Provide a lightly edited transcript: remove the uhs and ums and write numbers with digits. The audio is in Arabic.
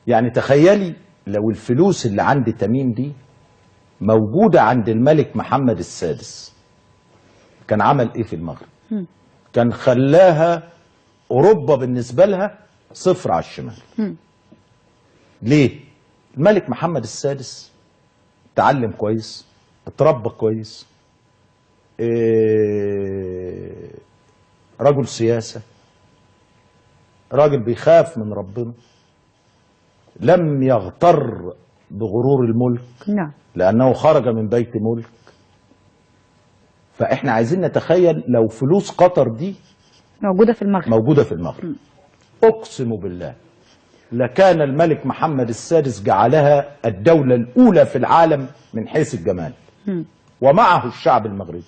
يعني تخيلي لو الفلوس اللي عند تميم دي موجودة عند الملك محمد السادس، كان عمل ايه في المغرب؟ كان خلاها اوروبا بالنسبة لها صفر على الشمال. ليه؟ الملك محمد السادس تعلم كويس، اتربى كويس، رجل سياسة، راجل بيخاف من ربنا، لم يغتر بغرور الملك. نعم. لأنه خرج من بيت ملك. فإحنا عايزين نتخيل لو فلوس قطر دي موجودة في المغرب. موجودة في المغرب، أقسم بالله لكان الملك محمد السادس جعلها الدولة الأولى في العالم من حيث الجمال، ومعه الشعب المغربي.